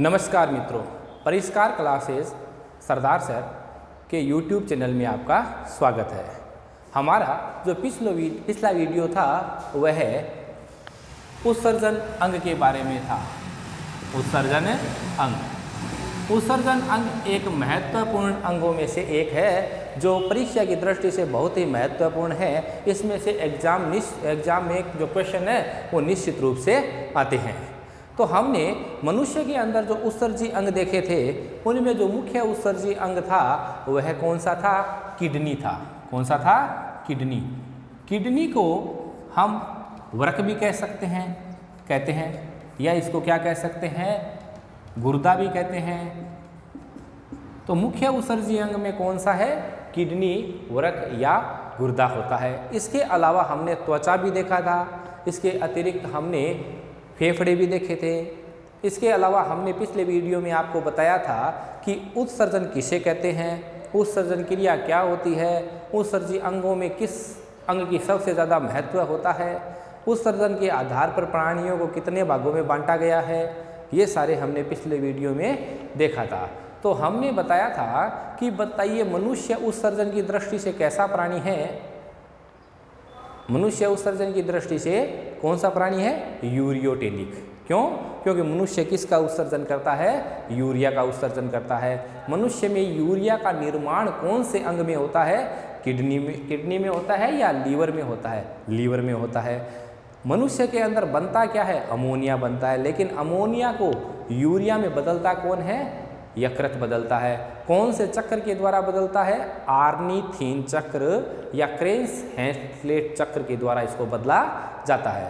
नमस्कार मित्रों, परिष्कार क्लासेस सरदार सर के YouTube चैनल में आपका स्वागत है। हमारा जो पिछला वीडियो था वह उत्सर्जन अंग के बारे में था। उत्सर्जन अंग एक महत्वपूर्ण अंगों में से एक है जो परीक्षा की दृष्टि से बहुत ही महत्वपूर्ण है। इसमें से एग्जाम में जो क्वेश्चन है वो निश्चित रूप से आते हैं। तो हमने मनुष्य के अंदर जो उत्सर्जी अंग देखे थे उनमें जो मुख्य उत्सर्जी अंग था वह कौन सा था? किडनी था। कौन सा था? किडनी। किडनी को हम वृक्क भी कहते हैं या इसको क्या कह सकते हैं? गुर्दा भी कहते हैं। तो मुख्य उत्सर्जी अंग में कौन सा है? किडनी, वृक्क या गुर्दा होता है। इसके अलावा हमने त्वचा भी देखा था। इसके अतिरिक्त हमने फेफड़े भी देखे थे। इसके अलावा हमने पिछले वीडियो में आपको बताया था कि उत्सर्जन किसे कहते हैं, उत्सर्जन क्रिया क्या होती है, उत्सर्जी अंगों में किस अंग की सबसे ज़्यादा महत्व होता है, उत्सर्जन के आधार पर प्राणियों को कितने भागों में बांटा गया है, ये सारे हमने पिछले वीडियो में देखा था। तो हमने बताया था कि बताइए मनुष्य उत्सर्जन की दृष्टि से कैसा प्राणी है? मनुष्य उत्सर्जन की दृष्टि से कौन सा प्राणी है? यूरियोटेलिक। क्यों? क्योंकि मनुष्य किसका उत्सर्जन करता है? यूरिया का उत्सर्जन करता है। मनुष्य में यूरिया का निर्माण कौन से अंग में होता है? किडनी में होता है या लीवर में होता है? लीवर में होता है। मनुष्य के अंदर बनता क्या है? अमोनिया बनता है। लेकिन अमोनिया को यूरिया में बदलता कौन है? यकृत बदलता है। कौन से चक्र के द्वारा बदलता है? आर्निथीन चक्र या क्रेन्स-हैसलेट चक्र के द्वारा इसको बदला जाता है।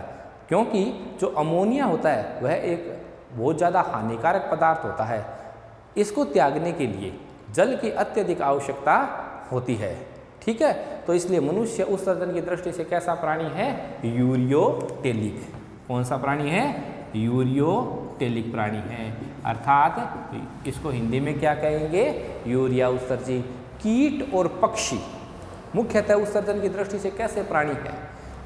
क्योंकि जो अमोनिया होता है वह एक बहुत ज़्यादा हानिकारक पदार्थ होता है। इसको त्यागने के लिए जल की अत्यधिक आवश्यकता होती है। ठीक है, तो इसलिए मनुष्य उत्सर्जन की दृष्टि से कैसा प्राणी है? यूरियोटेलिक। कौन सा प्राणी है? यूरियोटेलिक प्राणी है। अर्थात इसको हिंदी में क्या कहेंगे? यूरिया उत्सर्जी। कीट और पक्षी मुख्यतः उत्सर्जन की दृष्टि से कैसे प्राणी हैं?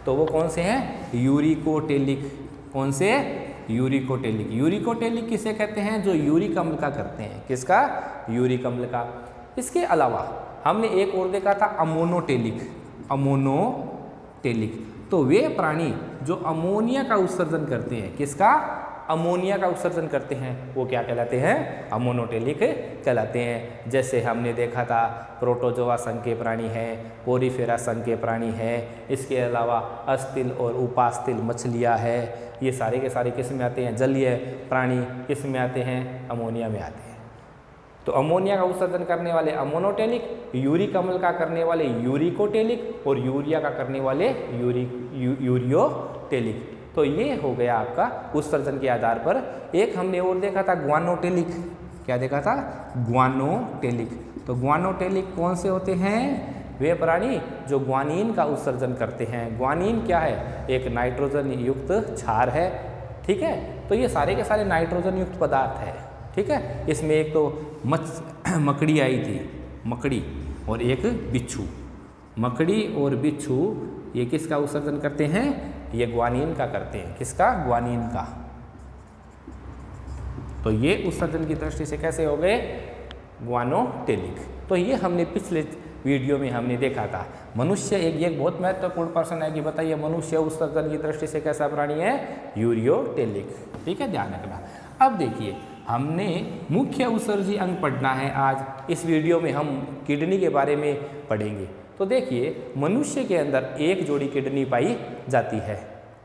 तो वो कौन से हैं? यूरिकोटेलिक। कौन से? यूरिकोटेलिक। यूरिकोटेलिक किसे कहते हैं? जो यूरिक अम्ल का करते हैं। किसका? यूरिक अम्ल का। इसके अलावा हमने एक और देखा था अमोनोटेलिक। अमोनोटेलिक तो वे प्राणी जो अमोनिया का उत्सर्जन करते हैं। किसका? अमोनिया का उत्सर्जन करते हैं। वो क्या कहलाते हैं? अमोनोटेलिक कहलाते हैं। जैसे हमने देखा था प्रोटोजोआ संघ के प्राणी हैं, पोरीफेरा संघ के प्राणी हैं। इसके अलावा अस्थिल और उपास्थिल मछलियाँ हैं। ये सारे के सारे किस में आते हैं? जलीय प्राणी किस में आते हैं? अमोनिया में आते हैं। तो अमोनिया का उत्सर्जन करने वाले अमोनोटेलिक, यूरिक अम्ल का करने वाले यूरिकोटेलिक और यूरिया का करने वाले यूरियोटेलिक। तो ये हो गया आपका उत्सर्जन के आधार पर। एक हमने और देखा था ग्वानोटेलिक। क्या देखा था? ग्वानोटेलिक। तो ग्वानोटेलिक कौन से होते हैं? वे प्राणी जो ग्वानीन का उत्सर्जन करते हैं। ग्वानीन क्या है? एक नाइट्रोजन युक्त क्षार है। ठीक है, तो ये सारे के सारे नाइट्रोजन युक्त पदार्थ है। ठीक है, इसमें एक तो मकड़ी आई थी, मकड़ी, और एक बिच्छू। मकड़ी और बिच्छू ये किसका उत्सर्जन करते हैं? ये ग्वानीन का करते हैं। किसका? ग्वानीन का। तो ये उत्सर्जन की दृष्टि से कैसे हो गए? ग्वानोटेलिक। तो ये हमने पिछले वीडियो में हमने देखा था। मनुष्य एक बहुत महत्वपूर्ण प्रश्न है कि बताइए मनुष्य उत्सर्जन की दृष्टि से कैसा प्राणी है? यूरियोटेलिक। ठीक है, ध्यान रखना। अब देखिए हमने मुख्य उत्सर्जी अंग पढ़ना है आज। इस वीडियो में हम किडनी के बारे में पढ़ेंगे। तो देखिए मनुष्य के अंदर एक जोड़ी किडनी पाई जाती है।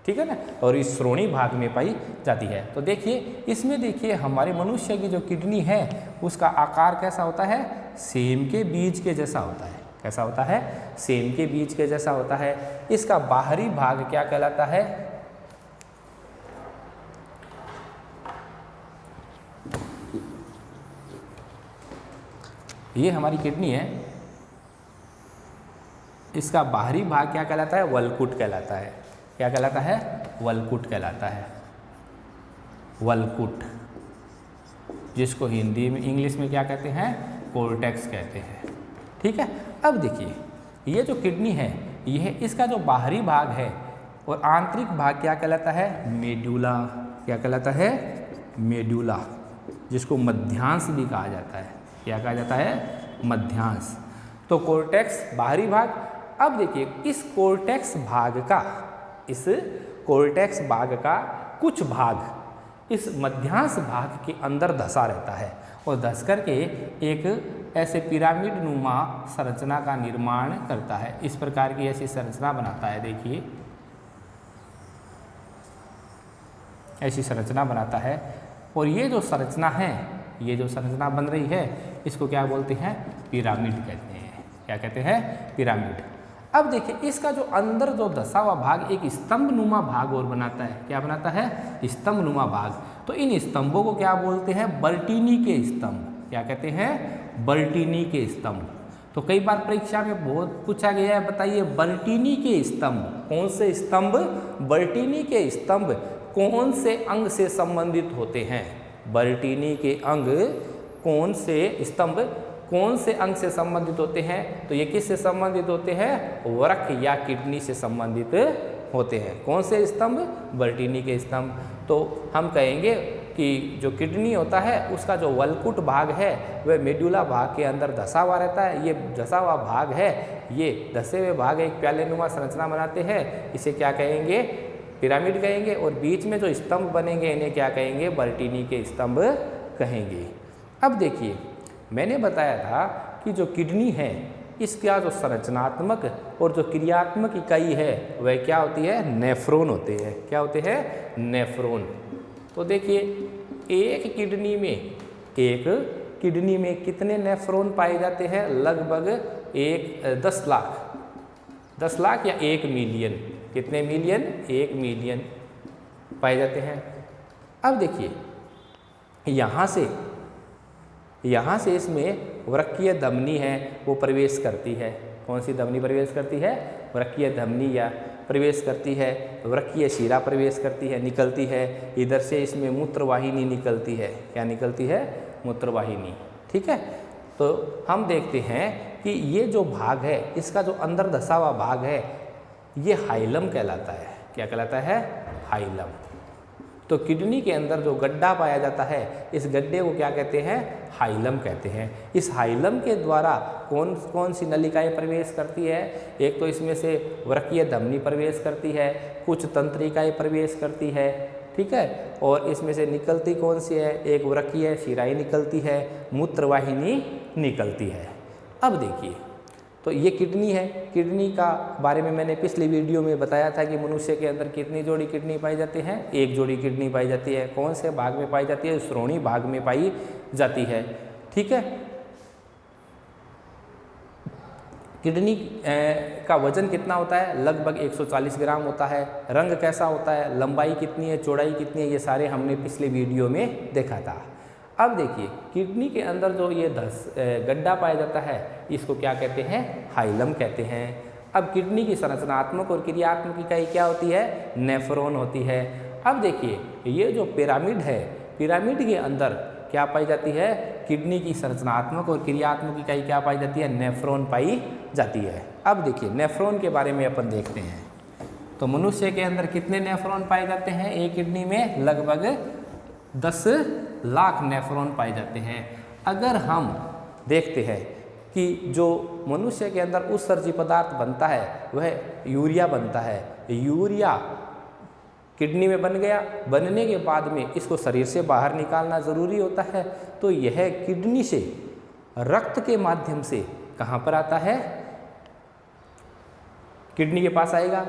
ठीक है ना, और इस श्रोणी भाग में पाई जाती है। तो देखिए इसमें देखिए हमारे मनुष्य की जो किडनी है उसका आकार कैसा होता है? सेम के बीज के जैसा होता है। कैसा होता है? सेम के बीज के जैसा होता है। इसका बाहरी भाग क्या कहलाता है? ये हमारी किडनी है। इसका बाहरी भाग क्या कहलाता है? वल्कुट कहलाता है। क्या कहलाता है? वल्कुट कहलाता है। वल्कुट, जिसको हिंदी में इंग्लिश में क्या कहते हैं? कोर्टेक्स कहते हैं। ठीक है, अब देखिए ये जो किडनी है यह इसका जो बाहरी भाग है और आंतरिक भाग क्या कहलाता है? मेडुला। क्या कहलाता है? मेडुला, जिसको मध्यांश भी कहा जाता है। क्या कहा जाता है? मध्यांश। तो कोर्टेक्स बाहरी भाग। अब देखिए इस कोर्टेक्स भाग का कुछ भाग इस मध्यांश भाग के अंदर धंसा रहता है और धंस करके एक ऐसे पिरामिड नुमा संरचना का निर्माण करता है। इस प्रकार की ऐसी संरचना बनाता है। देखिए ऐसी संरचना बनाता है और ये जो संरचना बन रही है इसको क्या बोलते हैं? पिरामिड कहते हैं। क्या कहते हैं? पिरामिड। अब देखिए इसका जो अंदर जो धंसा हुआ भाग एक स्तंभ नुमा भाग और बनाता है। क्या बनाता है? स्तंभ नुमा भाग। तो इन स्तंभों को क्या बोलते हैं? बल्टीनी के स्तंभ। क्या कहते हैं? बल्टीनी के स्तंभ। तो कई बार परीक्षा में बहुत पूछा गया है, बताइए बल्टीनी के स्तंभ कौन से स्तंभ? बल्टीनी के स्तंभ कौन से अंग से संबंधित होते हैं? बल्टीनी के अंग कौन से स्तंभ कौन से अंग से संबंधित होते हैं? तो ये किससे संबंधित होते हैं? वृक्क या किडनी से संबंधित होते हैं। कौन से स्तंभ? बल्टीनी के स्तंभ। तो हम कहेंगे कि जो किडनी होता है उसका जो वलकुट भाग है वह मेडुला भाग के अंदर धंसा हुआ रहता है। ये धंसा हुआ भाग है, ये धंसे हुए भाग एक प्यालेनुमा संरचना बनाते हैं। इसे क्या कहेंगे? पिरामिड कहेंगे। और बीच में जो स्तंभ बनेंगे इन्हें क्या कहेंगे? बल्टीनी के स्तंभ कहेंगे। अब देखिए मैंने बताया था कि जो किडनी है इसका जो संरचनात्मक और जो क्रियात्मक इकाई है वह क्या होती है? नेफ्रॉन होते हैं। क्या होते हैं? नेफ्रॉन। तो देखिए एक किडनी में कितने नेफ्रॉन पाए जाते हैं? लगभग 10 लाख या 1 मिलियन। कितने मिलियन? 1 मिलियन पाए जाते हैं। अब देखिए यहाँ से इसमें वृक्कीय धमनी है वो प्रवेश करती है। कौन सी धमनी प्रवेश करती है? वृक्कीय धमनी या प्रवेश करती है। वृक्कीय शिरा प्रवेश करती है, निकलती है। इधर से इसमें मूत्रवाहिनी निकलती है। क्या निकलती है? मूत्रवाहिनी। ठीक है। तो हम देखते हैं कि ये जो भाग है इसका जो अंदर धंसा हुआ भाग है ये हाइलम कहलाता है। क्या कहलाता है? हाइलम। तो किडनी के अंदर जो गड्ढा पाया जाता है इस गड्ढे को क्या कहते हैं? हाइलम कहते हैं। इस हाइलम के द्वारा कौन कौन सी नलिकाएं प्रवेश करती है? एक तो इसमें से वृक्कीय धमनी प्रवेश करती है, कुछ तंत्रिकाएं प्रवेश करती है। ठीक है। और इसमें से निकलती कौन सी है? एक वृक्कीय शिराएं निकलती है, मूत्रवाहिनी निकलती है। अब देखिए तो ये किडनी है। किडनी का बारे में मैंने पिछली वीडियो में बताया था कि मनुष्य के अंदर कितनी जोड़ी किडनी पाई जाती है? 1 जोड़ी किडनी पाई जाती है। कौन से भाग में पाई जाती है? श्रोणी भाग में पाई जाती है। ठीक है। किडनी का वजन कितना होता है? लगभग 140 ग्राम होता है। रंग कैसा होता है? लंबाई कितनी है? चौड़ाई कितनी है? ये सारे हमने पिछले वीडियो में देखा था। अब देखिए किडनी के अंदर जो ये गड्ढा पाया जाता है इसको क्या कहते हैं? हाइलम कहते हैं। अब किडनी की संरचनात्मक और क्रियात्मक इकाई क्या होती है? नेफ्रॉन होती है। अब देखिए ये जो पिरामिड है, पिरामिड के अंदर क्या पाई जाती है? किडनी की संरचनात्मक और क्रियात्मक इकाई क्या पाई जाती है? नेफ्रॉन पाई जाती है। अब देखिए नेफ्रॉन के बारे में अपन देखते हैं। तो मनुष्य के अंदर कितने नेफ्रॉन पाए जाते हैं? एक किडनी में लगभग 10 लाख नेफ्रॉन पाए जाते हैं। अगर हम देखते हैं कि जो मनुष्य के अंदर उत्सर्जी पदार्थ बनता है वह यूरिया बनता है। यूरिया किडनी में बन गया, बनने के बाद में इसको शरीर से बाहर निकालना ज़रूरी होता है। तो यह किडनी से रक्त के माध्यम से कहाँ पर आता है? किडनी के पास आएगा।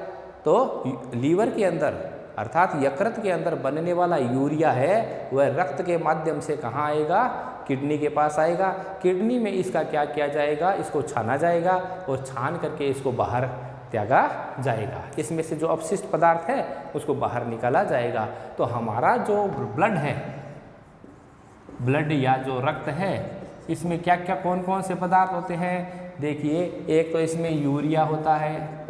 तो लीवर के अंदर अर्थात यकृत के अंदर बनने वाला यूरिया है वह रक्त के माध्यम से कहाँ आएगा? किडनी के पास आएगा। किडनी में इसका क्या किया जाएगा? इसको छाना जाएगा और छान करके इसको बाहर त्यागा जाएगा। इसमें से जो अपशिष्ट पदार्थ है उसको बाहर निकाला जाएगा। तो हमारा जो ब्लड है, ब्लड या जो रक्त है, इसमें क्या क्या कौन कौन से पदार्थ होते हैं? देखिए एक तो इसमें यूरिया होता है।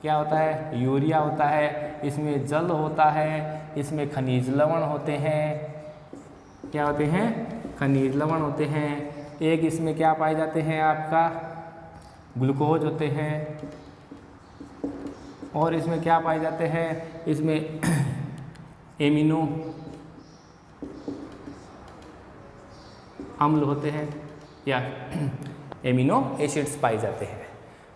क्या होता है? यूरिया होता है। इसमें जल होता है। इसमें खनिज लवण होते हैं। क्या होते हैं? खनिज लवण होते हैं। एक इसमें क्या पाए जाते हैं? आपका ग्लूकोज होते हैं। और इसमें क्या पाए जाते हैं? इसमें एमिनो अम्ल होते हैं या एमिनो एसिड्स पाए जाते हैं।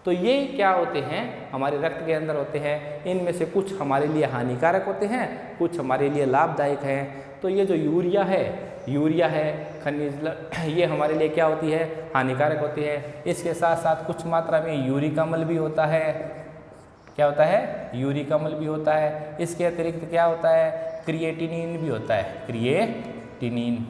तो ये क्या होते हैं, हमारे रक्त के अंदर होते हैं। इनमें से कुछ हमारे लिए हानिकारक होते हैं, कुछ हमारे लिए लाभदायक हैं। तो ये जो यूरिया है खनिज, ये हमारे लिए क्या होती है, हानिकारक होती है। इसके साथ साथ कुछ मात्रा में यूरिक अम्ल भी होता है। क्या होता है, यूरिक अम्ल भी होता है। इसके अतिरिक्त क्या होता है, क्रिएटिनिन भी होता है, क्रिएटिनिन।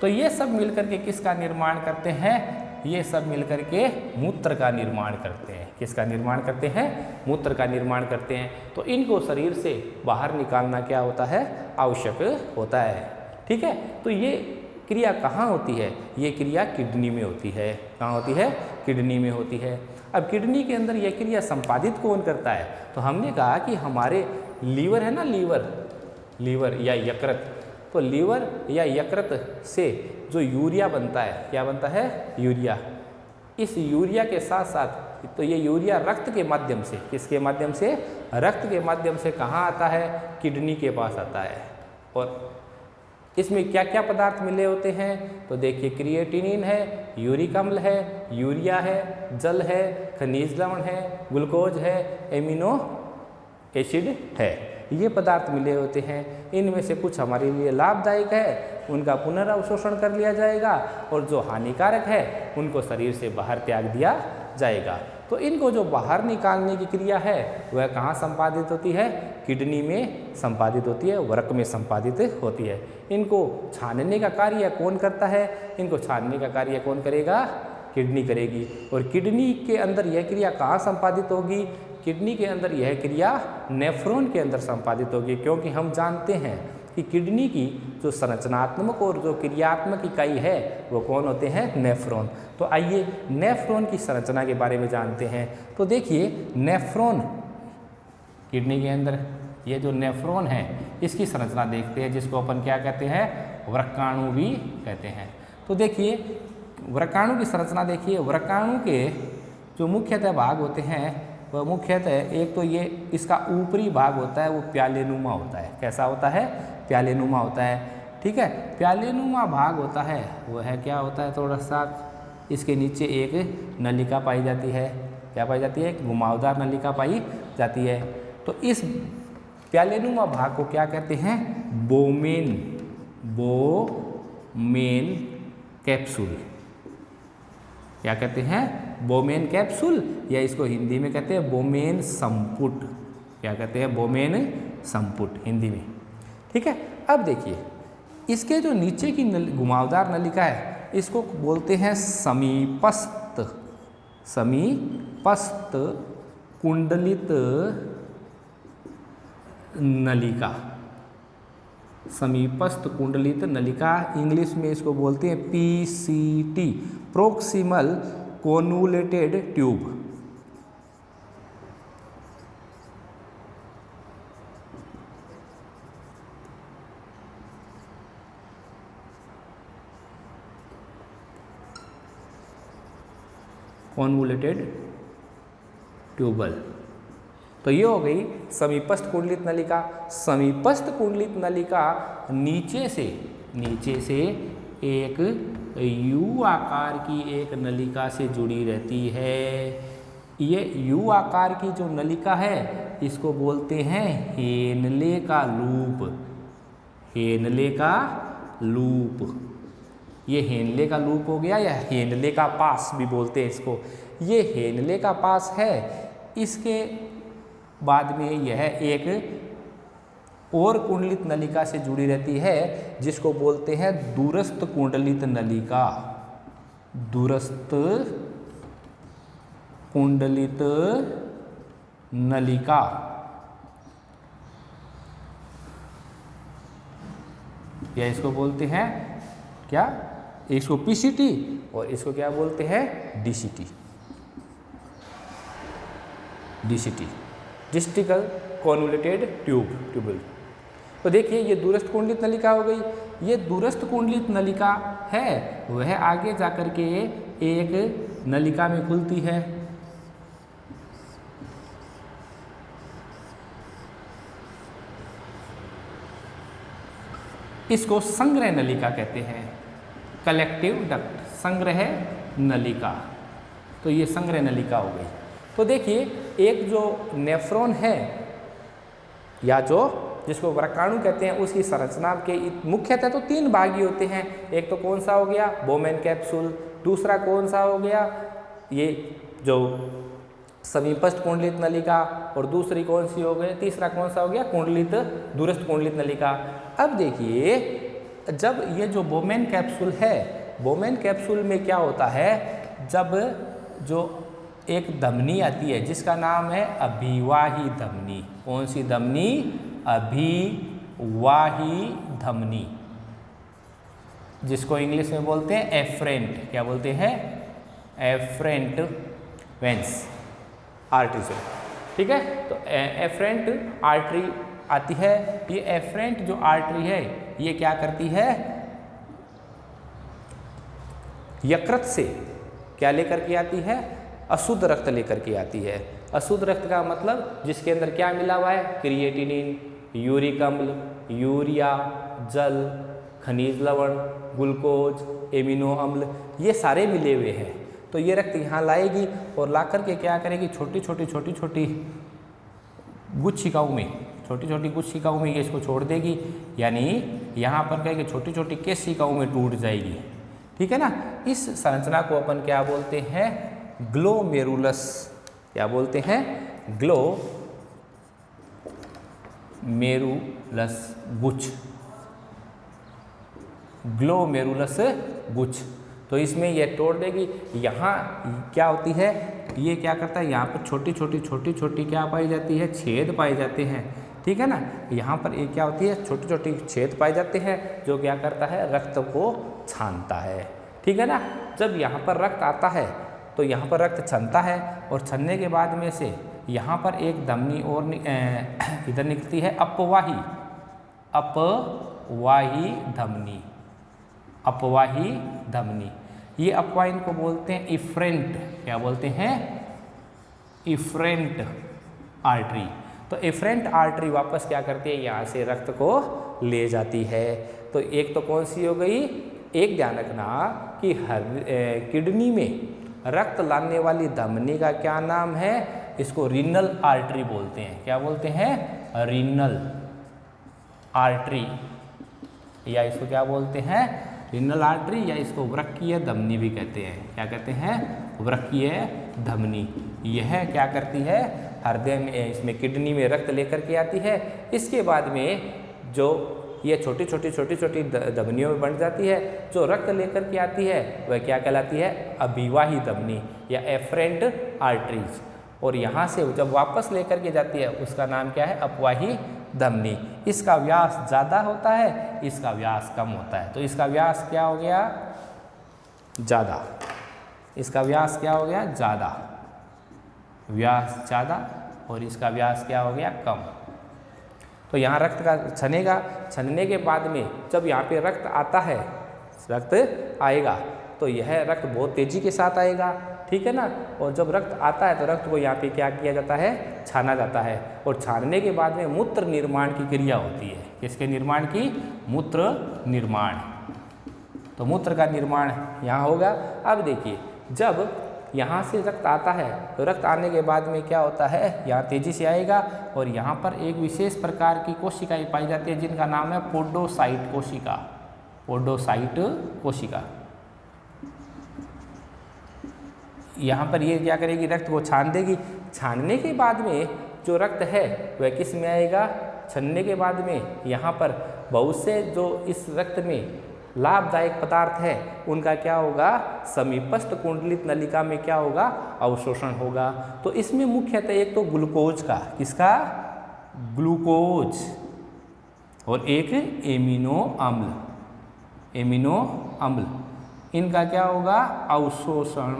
तो ये सब मिलकर के किसका निर्माण करते हैं, ये सब मिलकर के मूत्र का निर्माण करते हैं। किसका निर्माण करते हैं, मूत्र का निर्माण करते हैं। तो इनको शरीर से बाहर निकालना क्या होता है, आवश्यक होता है। ठीक है, तो ये क्रिया कहाँ होती है, ये क्रिया किडनी में होती है। कहाँ होती है, किडनी में होती है। अब किडनी के अंदर यह क्रिया संपादित कौन करता है, तो हमने कहा कि हमारे लीवर है ना, लीवर या यकृत। तो लीवर या यकृत से जो यूरिया बनता है, क्या बनता है, यूरिया। इस यूरिया के साथ साथ तो ये यूरिया रक्त के माध्यम से, किसके माध्यम से, रक्त के माध्यम से कहाँ आता है, किडनी के पास आता है। और इसमें क्या क्या पदार्थ मिले होते हैं, तो देखिए क्रिएटिनिन है, यूरिक अम्ल है, यूरिया है, जल है, खनिज लवण है, ग्लूकोज है, एमिनो एसिड है। ये पदार्थ मिले होते हैं। इनमें से कुछ हमारे लिए लाभदायक है, उनका पुनर्अवशोषण कर लिया जाएगा, और जो हानिकारक है उनको शरीर से बाहर त्याग दिया जाएगा। तो इनको जो बाहर निकालने की क्रिया है वह कहाँ संपादित होती है, किडनी में संपादित होती है, वृक्क में संपादित होती है। इनको छानने का कार्य कौन करता है, इनको छानने का कार्य कौन करेगा, किडनी करेगी। और किडनी के अंदर यह क्रिया कहाँ संपादित होगी, किडनी के अंदर यह क्रिया नेफ्रॉन के अंदर संपादित होगी। क्योंकि हम जानते हैं कि किडनी की जो संरचनात्मक और जो क्रियात्मक इकाई है वो कौन होते हैं, नेफ्रॉन। तो आइए नेफ्रॉन की संरचना के बारे में जानते हैं। तो देखिए नेफ्रॉन, किडनी के अंदर ये जो नेफ्रॉन है इसकी संरचना देखते हैं, जिसको अपन क्या कहते हैं, वृक्काणु भी कहते हैं। तो देखिए वृक्काणु की संरचना देखिए। वृक्काणु के जो मुख्यतः भाग होते हैं वह मुख्यतः, एक तो ये इसका ऊपरी भाग होता है वो प्यालेनुमा होता है। कैसा होता है, प्यालेनुमा होता है। ठीक है, प्यालेनुमा भाग होता है वो है, क्या होता है, थोड़ा सा इसके नीचे एक नलिका पाई जाती है। क्या पाई जाती है, एक घुमावदार नलिका पाई जाती है। तो इस प्यालेनुमा भाग को क्या कहते हैं, बोमेन कैप्सूल। क्या कहते हैं, बोमेन कैप्सूल, या इसको हिंदी में कहते हैं बोमेन संपुट। क्या कहते हैं, बोमेन संपुट हिंदी में। ठीक है, अब देखिए इसके जो नीचे की घुमावदार नलिका है इसको बोलते हैं समीपस्थ कुंडलित नलिका। समीपस्थ कुंडलित नलिका, इंग्लिश में इसको बोलते हैं PCT, proximal convoluted tube. Convoluted tubule. तो ये हो गई समीपस्थ कुंडलित नलिका। समीपस्थ कुंडलित नलिका नीचे से एक यू आकार की एक नलिका से जुड़ी रहती है। ये यू आकार की जो नलिका है इसको बोलते हैं हेनले का लूप। हेनले का लूप, ये हेनले का लूप हो गया, या हेनले का पास भी बोलते हैं इसको। ये हेनले का पास है। इसके बाद में यह एक और कुंडलित नलिका से जुड़ी रहती है जिसको बोलते हैं दूरस्थ कुंडलित नलिका। दूरस्थ कुंडलित नलिका। या इसको बोलते हैं क्या, इसको PCT और इसको क्या बोलते हैं, DCT। डिस्टिकल convoluted tubule. तो देखिए ये दूरस्थ कुंडलित नलिका हो गई। ये दूरस्थ कुंडलित नलिका है वह आगे जाकर के एक नलिका में खुलती है। इसको संग्रह नलिका कहते हैं। कलेक्टिव डक्ट, संग्रह नलिका। तो ये संग्रह नलिका हो गई। तो देखिए एक जो नेफ्रॉन है या जो जिसको वृक्काणु कहते हैं उसकी संरचना के मुख्यतः तो 3 भाग ही होते हैं। एक तो कौन सा हो गया बोमेन कैप्सूल, दूसरा कौन सा हो गया ये जो समीपस्थ कुंडलित नलिका, और दूसरी कौन सी हो गई, तीसरा कौन सा हो गया कुंडलित दूरस्थ कुंडलित नलिका। अब देखिए जब ये जो बोमेन कैप्सूल है, बोमेन कैप्सूल में क्या होता है, जब जो एक धमनी आती है जिसका नाम है अभिवाही धमनी। कौन सी धमनी, अभिवाही धमनी, जिसको इंग्लिश में बोलते हैं एफरेंट, क्या बोलते हैं एफरेंट वेंस आर्टरी से, ठीक है। तो एफरेंट आर्टरी आती है। ये एफरेंट जो आर्टरी है ये क्या करती है, यकृत से क्या लेकर के आती है, अशुद्ध रक्त लेकर के आती है। अशुद्ध रक्त का मतलब जिसके अंदर क्या मिला हुआ है, क्रिएटिनिन, यूरिक अम्ल, यूरिया, जल, खनिज लवण, ग्लूकोज, एमिनो अम्ल, ये सारे मिले हुए हैं। तो ये रक्त यहाँ लाएगी और ला करके क्या करेगी, छोटी छोटी गुच्छिकाओं में, छोटी छोटी गुच्छिकाओं में ये इसको छोड़ देगी, यानी यहाँ पर क्या कि छोटी छोटी केशिकाओं में टूट जाएगी, ठीक है ना। इस संरचना को अपन क्या बोलते हैं, ग्लोमेरुलस, क्या बोलते हैं, ग्लोमेरुलस गुच्छ, ग्लोमेरुलस गुच्छ। तो इसमें ये तोड़ देगी। यहाँ क्या होती है, ये क्या करता है, यहाँ पर छोटी छोटी क्या पाई जाती है, छेद पाए जाते हैं, ठीक है ना। यहाँ पर एक क्या होती है, छोटी छोटी छेद पाए जाते हैं जो क्या करता है, रक्त को छानता है, ठीक है ना। जब यहाँ पर रक्त आता है तो यहाँ पर रक्त छनता है और छनने के बाद में से यहाँ पर एक धमनी और इधर निकलती है अपवाही धमनी, अपवाही धमनी। ये अपवाही इनको बोलते हैं इफ्रेंट, क्या बोलते हैं, इफ्रेंट आर्टरी। तो इफ्रेंट आर्टरी वापस क्या करती है, यहाँ से रक्त को ले जाती है। तो एक तो कौन सी हो गई, एक ध्यान रखना कि किडनी में रक्त लाने वाली धमनी का क्या नाम है, इसको रीनल आर्टरी बोलते हैं, क्या बोलते हैं, रीनल आर्टरी, या इसको क्या बोलते हैं, रीनल आर्टरी, या इसको वृक्कीय धमनी भी कहते हैं। क्या कहते हैं, वृक्कीय धमनी। यह क्या करती है, हृदय में, इसमें किडनी में रक्त लेकर के आती है। इसके बाद में जो ये छोटी छोटी धमनियों में बन जाती है, जो रक्त लेकर के आती है वह क्या कहलाती है, अभिवाही धमनी या एफरेंट आर्टरीज। और यहाँ से जब वापस लेकर के जाती है उसका नाम क्या है, अपवाही धमनी। इसका व्यास ज़्यादा होता है, इसका व्यास कम होता है। तो इसका व्यास क्या हो गया, ज़्यादा, इसका व्यास क्या हो गया, ज़्यादा, व्यास ज़्यादा, और इसका व्यास क्या हो गया, कम। तो यहाँ रक्त का छनेगा, छनने के बाद में जब यहाँ पे रक्त आता है, रक्त आएगा तो यह रक्त बहुत तेजी के साथ आएगा, ठीक है ना। और जब रक्त आता है तो रक्त को यहाँ पे क्या किया जाता है, छाना जाता है। और छानने के बाद में मूत्र निर्माण की क्रिया होती है। किसके निर्माण की, मूत्र निर्माण। तो मूत्र का निर्माण यहाँ होगा। अब देखिए जब यहाँ से रक्त आता है तो रक्त आने के बाद में क्या होता है, यहाँ तेजी से आएगा और यहाँ पर एक विशेष प्रकार की कोशिकाएं पाई जाती है जिनका नाम है पोडोसाइट कोशिका, पोडोसाइट कोशिका। यहाँ पर ये क्या करेगी, रक्त को छान देगी। छानने के बाद में जो रक्त है वह किस में आएगा, छनने के बाद में यहाँ पर बहुत से जो इस रक्त में लाभदायक पदार्थ है उनका क्या होगा, समीपस्थ कुंडलित नलिका में क्या होगा, अवशोषण होगा। तो इसमें मुख्यतः एक तो ग्लूकोज का, किसका, ग्लूकोज, और एक एमिनो अम्ल, एमिनो अम्ल, इनका क्या होगा, अवशोषण,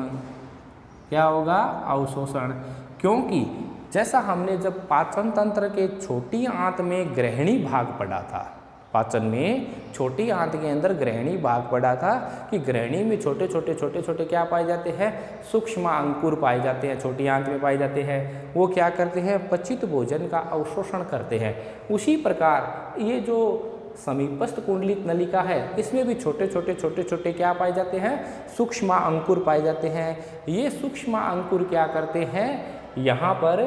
क्या होगा, अवशोषण। क्योंकि जैसा हमने जब पाचन तंत्र के छोटी आंत में ग्रहणी भाग पढ़ा था, पाचन में छोटी आंत के अंदर ग्रहणी भाग पड़ा था कि ग्रहणी में छोटे छोटे क्या पाए जाते हैं, सूक्ष्म अंकुर पाए जाते हैं, छोटी आंत में पाए जाते हैं। वो क्या करते हैं, पचित भोजन का अवशोषण करते हैं। उसी प्रकार ये जो समीपस्थ कुंडलित नलिका है इसमें भी छोटे छोटे क्या पाए जाते हैं, सूक्ष्म अंकुर पाए जाते हैं। ये सूक्ष्म अंकुर क्या करते हैं, यहाँ पर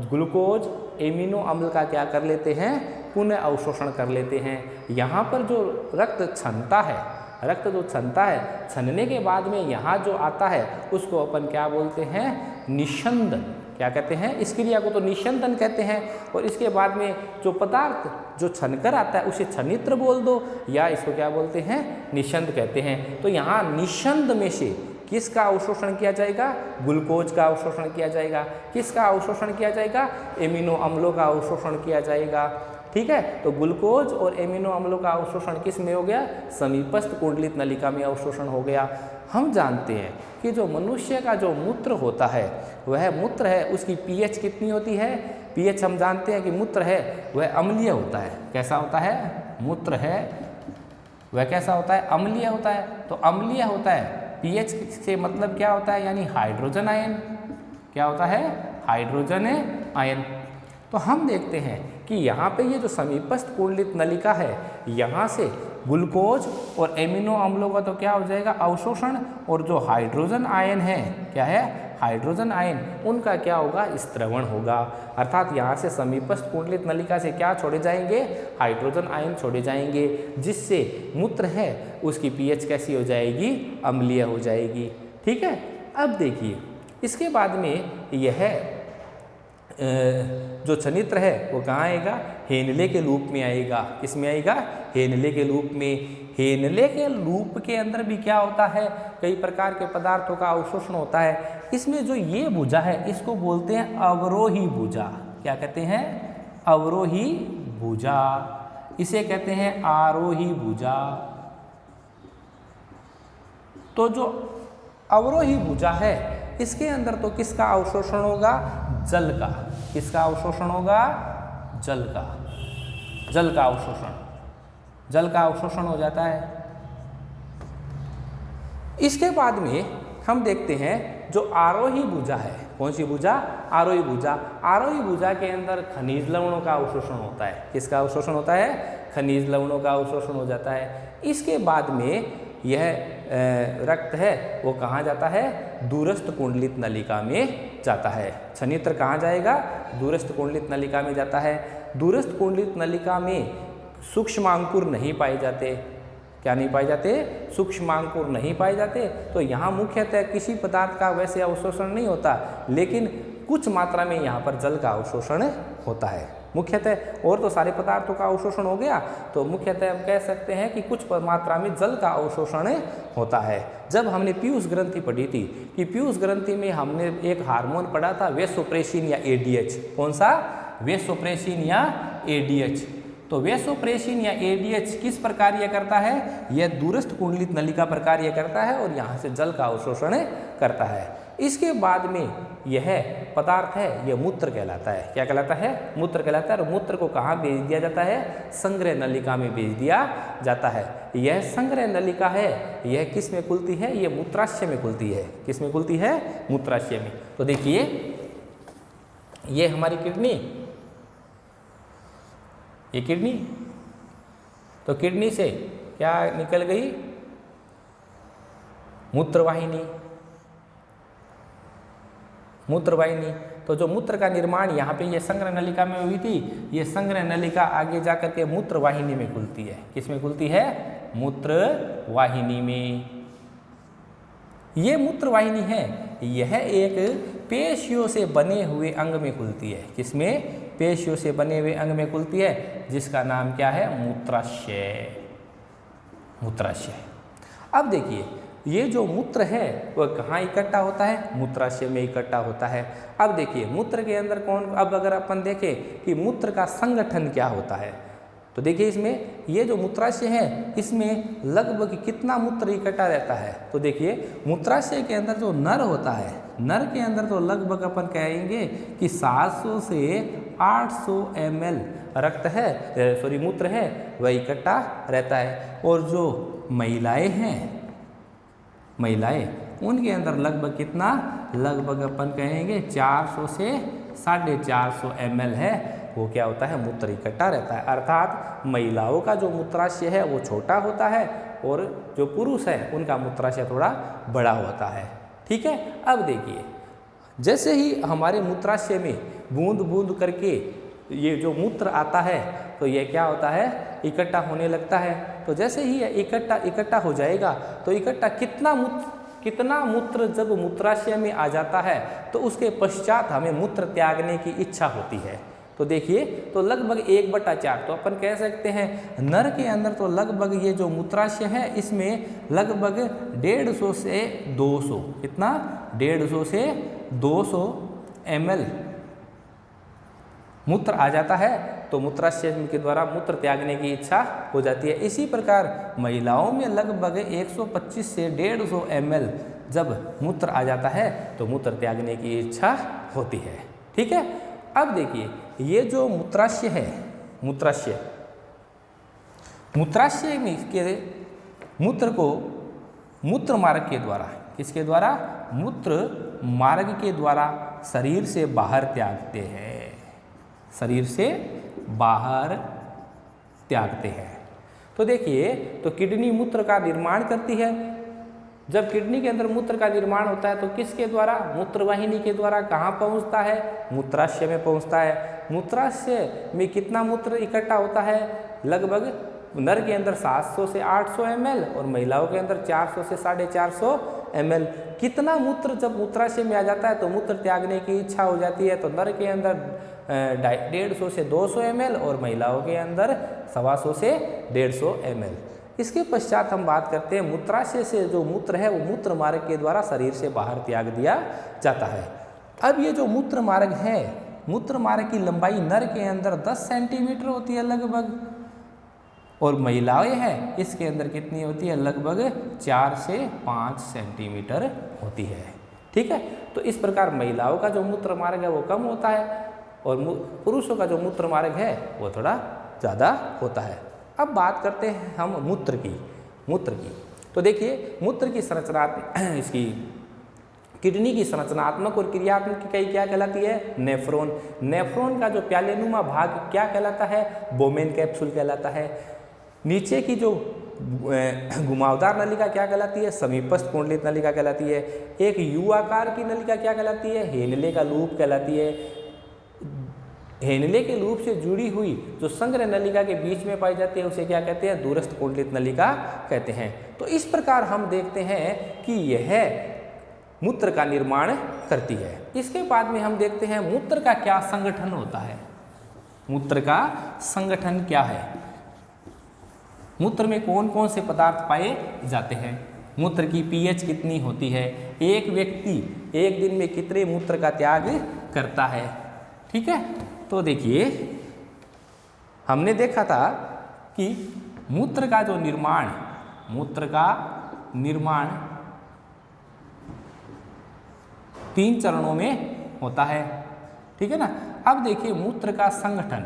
ग्लूकोज एमिनो अम्ल का क्या कर लेते हैं, पुनः अवशोषण कर लेते हैं। यहाँ पर जो रक्त छनता है, रक्त जो छनता है, छनने के बाद में यहाँ जो आता है उसको अपन क्या बोलते हैं, निस्यंदन। क्या कहते हैं, इस क्रिया को तो निस्यंदन कहते हैं। और इसके बाद में जो पदार्थ जो छनकर आता है उसे छनित्र बोल दो, या इसको क्या बोलते हैं, निस्यंद कहते हैं। तो यहाँ निस्यंद में से किसका अवशोषण किया जाएगा, ग्लूकोज का अवशोषण किया जाएगा। किसका अवशोषण किया जाएगा, एमिनो अम्लों का अवशोषण किया जाएगा। ठीक है, तो ग्लूकोज और एमिनो अम्लों का अवशोषण किस में हो गया, समीपस्थ कुंडलित नलिका में अवशोषण हो गया। हम जानते हैं कि जो मनुष्य का जो मूत्र होता है, वह मूत्र है उसकी पीएच कितनी होती है, पीएच हम जानते हैं कि मूत्र है वह अम्लीय होता है। कैसा होता है, मूत्र है वह कैसा होता है, अम्लीय होता है। तो अम्लीय होता है, पीएच से मतलब क्या होता है, यानी हाइड्रोजन आयन। क्या होता है, हाइड्रोजन आयन। तो हम देखते हैं कि यहाँ पे ये जो समीपस्थ कुंडलित नलिका है, यहाँ से ग्लूकोज और एमिनो अम्लों का तो क्या हो जाएगा, अवशोषण, और जो हाइड्रोजन आयन है, क्या है, हाइड्रोजन आयन, उनका क्या होगा, स्त्रवण होगा। अर्थात यहाँ से समीपस्थ कुंडलित नलिका से क्या छोड़े जाएंगे, हाइड्रोजन आयन छोड़े जाएंगे, जिससे मूत्र है उसकी पीएच कैसी हो जाएगी, अम्लीय हो जाएगी। ठीक है, अब देखिए इसके बाद में यह जो छनित्र है वो कहाँ आएगा, हेनले के लूप में आएगा। किस में आएगा, हेनले के लूप में। हेनले के लूप के अंदर भी क्या होता है, कई प्रकार के पदार्थों का अवशोषण होता है। इसमें जो ये भुजा है इसको बोलते हैं अवरोही भुजा। क्या कहते हैं, अवरोही भुजा। इसे कहते हैं आरोही भुजा। तो जो अवरोही भुजा है इसके अंदर तो किसका अवशोषण होगा, जल का। किसका अवशोषण होगा, जल का। जल का अवशोषण, जल का अवशोषण हो जाता है। इसके बाद में हम देखते हैं जो आरोही भुजा है, कौन सी भुजा, आरोही भुजा। आरोही भुजा के अंदर खनिज लवणों का अवशोषण होता है। किसका अवशोषण होता है, खनिज लवणों का अवशोषण हो जाता है। इसके बाद में यह रक्त है वो कहाँ जाता है, दूरस्थ कुंडलित नलिका में जाता है। छनित्र कहाँ जाएगा, दूरस्थ कुंडलित नलिका में जाता है। दूरस्थ कुंडलित नलिका में सूक्ष्मांकुर नहीं पाए जाते। क्या नहीं पाए जाते, सूक्ष्मांकुर नहीं पाए जाते। तो यहाँ मुख्यतः किसी पदार्थ का वैसे अवशोषण नहीं होता, लेकिन कुछ मात्रा में यहाँ पर जल का अवशोषण होता है मुख्यतः। और तो सारे पदार्थों का अवशोषण हो गया, तो मुख्यतः हम कह सकते हैं कि कुछ मात्रा में जल का अवशोषण होता है। जब हमने पीयूष ग्रंथि पढ़ी थी कि पीयूष ग्रंथि में हमने एक हार्मोन पढ़ा था वेसोप्रेसिन या एडीएच। कौन सा, वेसोप्रेसिन या एडीएच। तो वेसोप्रेसिन या एडीएच किस पर कार्य करता है, यह दूरस्थ कुंडलित नलिका पर कार्य करता है और यहाँ से जल का अवशोषण करता है। इसके बाद में यह पदार्थ है यह मूत्र कहलाता है। क्या कहलाता है, मूत्र कहलाता है। और मूत्र को कहाँ भेज दिया जाता है, संग्रह नलिका में भेज दिया जाता है। यह संग्रह नलिका है, यह किस में खुलती है, यह मूत्राशय में खुलती है। किस में खुलती है, मूत्राशय में। तो देखिए ये हमारी किडनी, ये किडनी, तो किडनी से क्या निकल गई, मूत्रवाहिनी। मूत्रवाहिनी, तो जो मूत्र का निर्माण यहाँ पे ये संग्रह नलिका में हुई थी, ये संग्रह नलिका आगे जाकर के मूत्रवाहिनी में खुलती है। किस में खुलती है, मूत्रवाहिनी में। ये मूत्रवाहिनी है, यह एक पेशियों से बने हुए अंग में खुलती है। किसमें, पेशियों से बने हुए अंग में खुलती है, जिसका नाम क्या है, मूत्राशय। मूत्राशय। अब देखिए ये जो मूत्र है वह कहाँ इकट्ठा होता है, मूत्राशय में इकट्ठा होता है। अब देखिए मूत्र के अंदर कौन, अब अगर अपन देखें कि मूत्र का संगठन क्या होता है, तो देखिए इसमें ये जो मूत्राशय है इसमें लगभग कितना मूत्र इकट्ठा रहता है। तो देखिए मूत्राशय के अंदर जो नर होता है, नर के अंदर तो लगभग अपन कहेंगे कि 700 से 800 ml रक्त है, सॉरी मूत्र है, वह इकट्ठा रहता है। और जो महिलाएं हैं, महिलाएं, उनके अंदर लगभग कितना, लगभग अपन कहेंगे 400 से 450 ml है, वो क्या होता है, मूत्र इकट्ठा रहता है। अर्थात महिलाओं का जो मूत्राशय है वो छोटा होता है और जो पुरुष है उनका मूत्राशय थोड़ा बड़ा होता है। ठीक है, अब देखिए जैसे ही हमारे मूत्राशय में बूंद बूंद करके ये जो मूत्र आता है तो ये क्या होता है, इकट्ठा होने लगता है। तो जैसे ही ये इकट्ठा हो जाएगा तो इकट्ठा कितना मूत्र जब मूत्राशय में आ जाता है तो उसके पश्चात हमें मूत्र त्यागने की इच्छा होती है। तो देखिए, तो लगभग 1/4, तो अपन कह सकते हैं नर के अंदर तो लगभग ये जो मूत्राशय है इसमें लगभग 150 से 200, कितना, 150 से 200 ml मूत्र आ जाता है, तो मूत्राशय के द्वारा मूत्र त्यागने की इच्छा हो जाती है। इसी प्रकार महिलाओं में लगभग 125 से 150 ml जब मूत्र आ जाता है तो मूत्र त्यागने की इच्छा होती है। ठीक है, अब देखिए ये जो मूत्राशय है, मूत्राशय में के मूत्र को मूत्र मार्ग के द्वारा, किसके द्वारा, मूत्र मार्ग के द्वारा शरीर से बाहर त्यागते हैं, शरीर से बाहर त्यागते हैं। तो देखिए, तो किडनी मूत्र का निर्माण करती है। जब किडनी के अंदर मूत्र का निर्माण होता है तो किसके द्वारा, मूत्रवाहिनी के द्वारा कहाँ पहुँचता है, मूत्राशय में पहुँचता है। मूत्राशय में कितना मूत्र इकट्ठा होता है, लगभग नर के अंदर 700 से 800 ml और महिलाओं के अंदर 400 से 450 ml। कितना मूत्र जब मूत्राशय में आ जाता है तो मूत्र त्यागने की इच्छा हो जाती है। तो नर के अंदर 150 से 200 ml और महिलाओं के अंदर 125 से 150 ml। इसके पश्चात हम बात करते हैं मूत्राशय से जो मूत्र है वो मूत्र मार्ग के द्वारा शरीर से बाहर त्याग दिया जाता है। अब ये जो मूत्र मार्ग है, मूत्र मार्ग की लंबाई नर के अंदर 10 सेंटीमीटर होती है लगभग, और महिलाएं हैं इसके अंदर कितनी होती है, लगभग 4 से 5 सेंटीमीटर होती है। ठीक है, तो इस प्रकार महिलाओं का जो मूत्र मार्ग है वो कम होता है और पुरुषों का जो मूत्र मार्ग है वो थोड़ा ज़्यादा होता है। अब बात करते हैं हम मूत्र की। तो देखिए मूत्र की संरचना, इसकी किडनी की संरचनात्मक और क्रियात्मक इकाई क्या कहलाती है, नेफ्रॉन। नेफ्रॉन का जो प्यालेनुमा भाग क्या कहलाता है, बोमेन कैप्सूल कहलाता है। नीचे की जो घुमावदार नलिका क्या कहलाती है, समीपस्थ कुंडलित नलिका कहलाती है। एक यू आकार की नलिका क्या कहलाती है, हेनले का लूप कहलाती है। हेनले के लूप से जुड़ी हुई जो संग्रह नलिका के बीच में पाई जाती है उसे क्या कहते हैं, दूरस्थ कुंडलित नलिका कहते हैं। तो इस प्रकार हम देखते हैं कि यह मूत्र का निर्माण करती है। इसके बाद में हम देखते हैं मूत्र का क्या संगठन होता है। मूत्र का संगठन क्या है, मूत्र में कौन कौन से पदार्थ पाए जाते हैं, मूत्र की पीएच कितनी होती है, एक व्यक्ति एक दिन में कितने मूत्र का त्याग करता है। ठीक है, तो देखिए हमने देखा था कि मूत्र का निर्माण 3 चरणों में होता है। ठीक है ना। अब देखिए मूत्र का संगठन,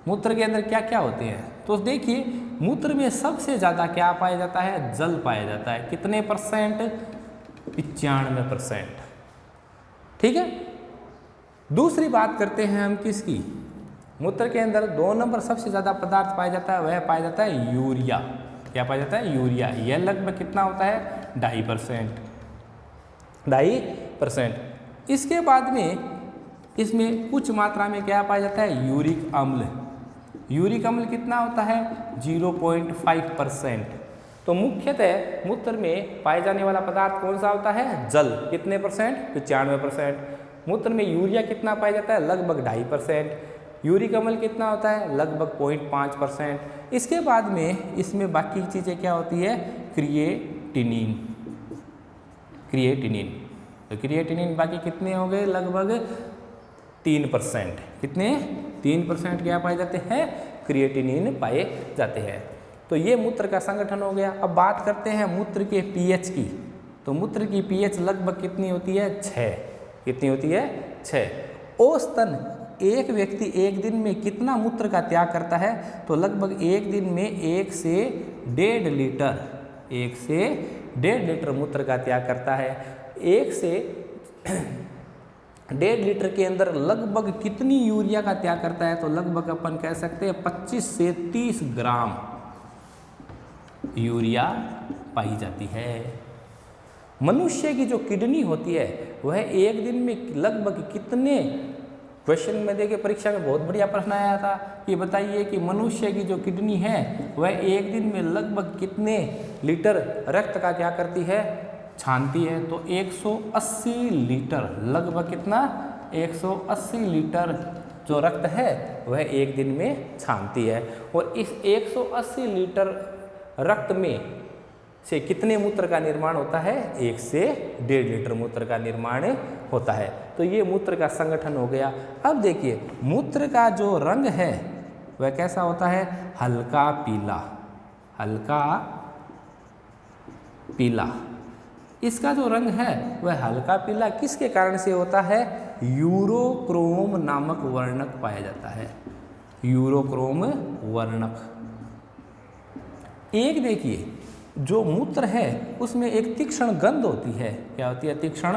मूत्र के अंदर क्या क्या होते हैं। तो देखिए मूत्र में सबसे ज़्यादा क्या पाया जाता है, जल पाया जाता है। कितने परसेंट, 95%। ठीक है। दूसरी बात करते हैं हम किसकी, मूत्र के अंदर 2 नंबर सबसे ज़्यादा पदार्थ पाया जाता है, वह पाया जाता है यूरिया। क्या पाया जाता है, यूरिया। यह लगभग कितना होता है, 2.5%। इसके बाद में इसमें कुछ मात्रा में क्या पाया जाता है, यूरिक अम्ल। यूरिक अम्ल कितना होता है, 0.5%। तो मुख्यतः मूत्र में पाए जाने वाला पदार्थ कौन सा होता है, जल। कितने परसेंट, 95%। मूत्र में यूरिया कितना पाया जाता है, लगभग 2.5%। यूरिक अम्ल कितना होता है, लगभग 0.5%। इसके बाद में इसमें बाकी चीज़ें क्या होती है, क्रिएटिनिन। तो क्रिएटिनिन बाकी कितने हो गए, लगभग 3%। कितने, 3% क्या पाए जाते हैं, क्रिएटिनिन पाए जाते हैं। तो ये मूत्र का संगठन हो गया। अब बात करते हैं मूत्र के पीएच की। तो मूत्र की पीएच लगभग कितनी होती है, 6। कितनी होती है, 6। औसतन एक व्यक्ति एक दिन में कितना मूत्र का त्याग करता है, तो लगभग एक दिन में 1 से 1.5 लीटर मूत्र का त्याग करता है। 1 से 1.5 लीटर के अंदर लगभग कितनी यूरिया का त्याग करता है? तो लगभग अपन कह सकते हैं 25 से 30 ग्राम यूरिया पाई जाती है। मनुष्य की जो किडनी होती है वह एक दिन में लगभग कितने, क्वेश्चन में देखिए परीक्षा में बहुत बढ़िया प्रश्न आया था कि बताइए कि मनुष्य की जो किडनी है वह एक दिन में लगभग कितने लीटर रक्त का क्या करती है? छानती है। तो 180 लीटर, लगभग कितना? 180 लीटर जो रक्त है वह एक दिन में छानती है। और इस 180 लीटर रक्त में से कितने मूत्र का निर्माण होता है? 1 से 1.5 लीटर मूत्र का निर्माण होता है। तो ये मूत्र का संगठन हो गया। अब देखिए मूत्र का जो रंग है वह कैसा होता है? हल्का पीला, हल्का पीला। इसका जो रंग है वह हल्का पीला किसके कारण से होता है? यूरोक्रोम नामक वर्णक पाया जाता है, यूरोक्रोम वर्णक। एक देखिए जो मूत्र है उसमें एक तीक्ष्ण गंध होती है। क्या होती है? तीक्ष्ण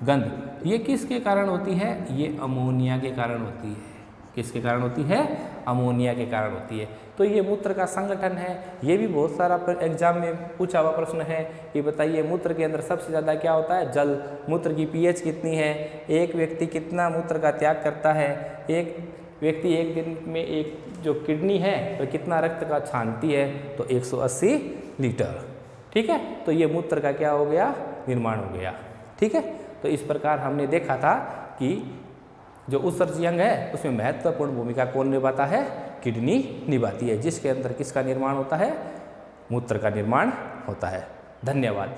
गंध। ये किसके कारण होती है? ये अमोनिया के कारण होती है। किसके कारण होती है? अमोनिया के कारण होती है। तो ये मूत्र का संगठन है। ये भी बहुत सारा एग्जाम में पूछा हुआ प्रश्न है कि बताइए मूत्र के अंदर सबसे ज़्यादा क्या होता है? जल। मूत्र की पीएच कितनी है? एक व्यक्ति कितना मूत्र का त्याग करता है? एक व्यक्ति एक दिन में एक जो किडनी है वह कितना रक्त का छानती है? तो 180 लीटर। ठीक है, तो ये मूत्र का क्या हो गया? निर्माण हो गया। ठीक है, तो इस प्रकार हमने देखा था कि जो उत्सर्जी अंग है उसमें महत्वपूर्ण भूमिका कौन निभाता है? किडनी निभाती है, जिसके अंदर किसका निर्माण होता है? मूत्र का निर्माण होता है। धन्यवाद।